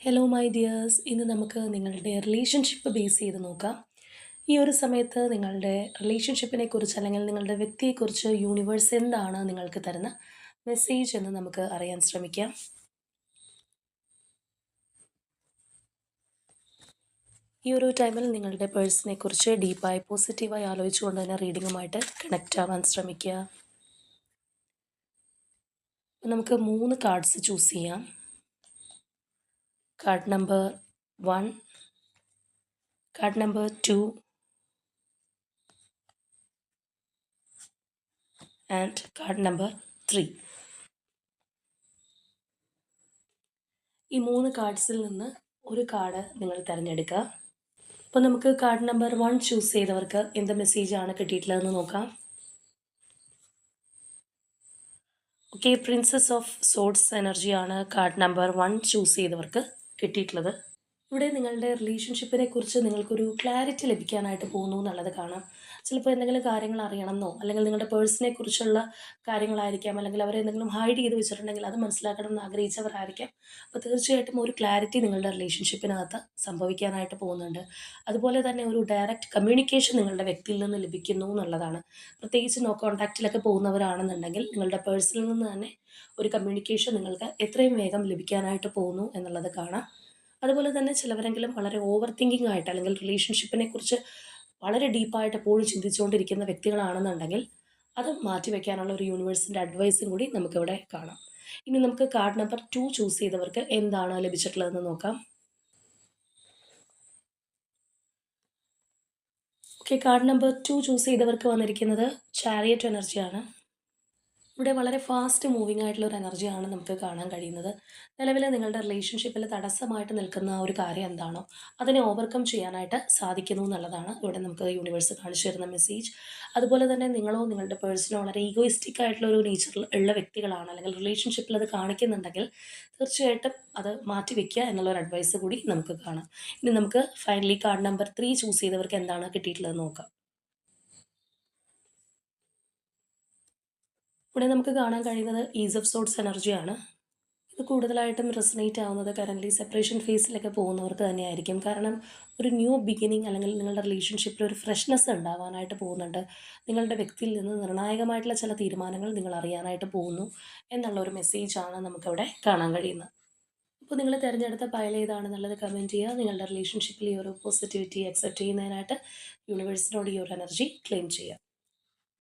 Hello my dears, ഇന്ന് നമുക്ക് നിങ്ങളുടെ റിലേഷൻഷിപ്പ് ബേസ് ചെയ്ത് നോക്കാം. ഈ ഒരു സമയത്ത് നിങ്ങളുടെ റിലേഷൻഷിപ്പിനെ കുറിച്ച് അല്ലെങ്കിൽ നിങ്ങളുടെ വ്യക്തിയെക്കുറിച്ച് യൂണിവേഴ്സ് എന്താണ് നിങ്ങൾക്ക് തരുന്ന മെസ്സേജ് എന്ന് നമുക്ക് അറിയാൻ ശ്രമിക്കാം. ഈ ഒരു ടൈമിൽ നിങ്ങളുടെ പേഴ്സണെ കുറിച്ച് ഡീപ്പായി പോസിറ്റീവായി ആലോചിച്ചുകൊണ്ട് തന്നെ റീഡിങ്ങുമായിട്ട് കണക്റ്റ് ആവാൻ ശ്രമിക്കുക. നമുക്ക് 3 കാർഡ്സ് ചൂസ് ചെയ്യാം. Card number 1, card number 2 and card number 3. ഈ 3 കാർഡ്സിൽ നിന്ന് ഒരു കാർഡ് നിങ്ങൾ തിരഞ്ഞെടുക്കുക. അപ്പോൾ നമുക്ക് കാർഡ് നമ്പർ 1 ചൂസ് ചെയ്തവർക്ക് എന്ത് മെസ്സേജാണ് കിട്ടിയിട്ടുള്ളതെന്ന് നോക്കാം. ഓക്കെ, പ്രിൻസസ് ഓഫ് സോഡ്സ് എനർജിയാണ് കാർഡ് നമ്പർ 1 ചൂസ് ചെയ്തവർക്ക് കിട്ടിയിട്ടുള്ളത്. ഇവിടെ നിങ്ങളുടെ റിലേഷൻഷിപ്പിനെ കുറിച്ച് നിങ്ങൾക്കൊരു ക്ലാരിറ്റി ലഭിക്കാനായിട്ട് പോകുന്നു എന്നുള്ളത് കാണാം. ചിലപ്പോൾ എന്തെങ്കിലും കാര്യങ്ങൾ അറിയണമെന്നോ അല്ലെങ്കിൽ നിങ്ങളുടെ പേഴ്സണെ കുറിച്ചുള്ള കാര്യങ്ങളായിരിക്കാം, അല്ലെങ്കിൽ അവരെന്തെങ്കിലും ഹൈഡ് ചെയ്ത് വെച്ചിട്ടുണ്ടെങ്കിൽ അത് മനസ്സിലാക്കണം എന്ന് ആഗ്രഹിച്ചവരായിരിക്കാം. അപ്പോൾ തീർച്ചയായിട്ടും ഒരു ക്ലാരിറ്റി നിങ്ങളുടെ റിലേഷൻഷിപ്പിനകത്ത് സംഭവിക്കാനായിട്ട് പോകുന്നുണ്ട്. അതുപോലെ തന്നെ ഒരു ഡയറക്റ്റ് കമ്മ്യൂണിക്കേഷൻ നിങ്ങളുടെ വ്യക്തിയിൽ നിന്ന് ലഭിക്കുന്നു എന്നുള്ളതാണ്. പ്രത്യേകിച്ച് നോ കോൺടാക്റ്റിലൊക്കെ പോകുന്നവരാണെന്നുണ്ടെങ്കിൽ നിങ്ങളുടെ പേഴ്സണിൽ നിന്ന് തന്നെ ഒരു കമ്മ്യൂണിക്കേഷൻ നിങ്ങൾക്ക് എത്രയും വേഗം ലഭിക്കാനായിട്ട് പോകുന്നു എന്നുള്ളത് കാണാം. അതുപോലെ തന്നെ ചിലവരെങ്കിലും വളരെ ഓവർ തിങ്കിങ് ആയിട്ട് അല്ലെങ്കിൽ റിലേഷൻഷിപ്പിനെ കുറിച്ച് വളരെ ഡീപ്പായിട്ട് എപ്പോഴും ചിന്തിച്ചുകൊണ്ടിരിക്കുന്ന വ്യക്തികളാണെന്നുണ്ടെങ്കിൽ അത് മാറ്റിവെക്കാനുള്ള ഒരു യൂണിവേഴ്സിൻ്റെ അഡ്വൈസും കൂടി നമുക്കിവിടെ കാണാം. ഇനി നമുക്ക് കാർഡ് നമ്പർ 2 ചൂസ് ചെയ്തവർക്ക് എന്താണ് ലഭിച്ചിട്ടുള്ളതെന്ന് നോക്കാം. ഓക്കെ, കാർഡ് നമ്പർ 2 ചൂസ് ചെയ്തവർക്ക് വന്നിരിക്കുന്നത് ചാരിയറ്റ് എനർജിയാണ്. ഇവിടെ വളരെ ഫാസ്റ്റ് മൂവിങ് ആയിട്ടുള്ള ഒരു എനർജിയാണ് നമുക്ക് കാണാൻ കഴിയുന്നത്. നിലവിൽ നിങ്ങളുടെ റിലേഷൻഷിപ്പിൽ തടസ്സമായിട്ട് നിൽക്കുന്ന ആ ഒരു കാര്യം എന്താണോ അതിനെ ഓവർകം ചെയ്യാനായിട്ട് സാധിക്കുന്നു എന്നുള്ളതാണ് ഇവിടെ നമുക്ക് യൂണിവേഴ്സ് കാണിച്ചു തരുന്ന മെസ്സേജ്. അതുപോലെ തന്നെ നിങ്ങളോ നിങ്ങളുടെ പേഴ്സണോ വളരെ ഈഗോയിസ്റ്റിക് ആയിട്ടുള്ള ഒരു നേച്ചറിൽ ഉള്ള വ്യക്തികളാണ്, അല്ലെങ്കിൽ റിലേഷൻഷിപ്പിൽ അത് കാണിക്കുന്നുണ്ടെങ്കിൽ തീർച്ചയായിട്ടും അത് മാറ്റി വയ്ക്കുക എന്നുള്ളൊരു അഡ്വൈസ് കൂടി നമുക്ക് കാണാം. ഇനി നമുക്ക് ഫൈനലി കാർഡ് നമ്പർ 3 ചൂസ് ചെയ്തവർക്ക് എന്താണ് കിട്ടിയിട്ടുള്ളത് നോക്കാം. ഇവിടെ നമുക്ക് കാണാൻ കഴിയുന്നത് ഈസ് ഓഫ് സോഡ്സ് എനർജിയാണ്. ഇത് കൂടുതലായിട്ടും റെസനേറ്റ് ആവുന്നത് കറൻ്റ്ലി സെപ്പറേഷൻ ഫേസിലൊക്കെ പോകുന്നവർക്ക് തന്നെയായിരിക്കും. കാരണം ഒരു ന്യൂ ബിഗിനിങ് അല്ലെങ്കിൽ നിങ്ങളുടെ റിലേഷൻഷിപ്പിൽ ഒരു ഫ്രഷ്നെസ് ഉണ്ടാവാനായിട്ട് പോകുന്നുണ്ട്. നിങ്ങളുടെ വ്യക്തിയിൽ നിന്ന് നിർണായകമായിട്ടുള്ള ചില തീരുമാനങ്ങൾ നിങ്ങൾ അറിയാനായിട്ട് പോകുന്നു എന്നുള്ള ഒരു മെസ്സേജാണ് നമുക്കവിടെ കാണാൻ കഴിയുന്നത്. അപ്പോൾ നിങ്ങൾ തിരഞ്ഞെടുത്ത പൈൽ ഏതാണെന്നുള്ളത് കമൻറ്റ് ചെയ്യുക. നിങ്ങളുടെ റിലേഷൻഷിപ്പിൽ ഈ ഒരു പോസിറ്റിവിറ്റി അക്സെപ്റ്റ് ചെയ്യുന്നതിനായിട്ട് യൂണിവേഴ്സിനോട് ഈ ഒരു എനർജി ക്ലെയിം ചെയ്യുക.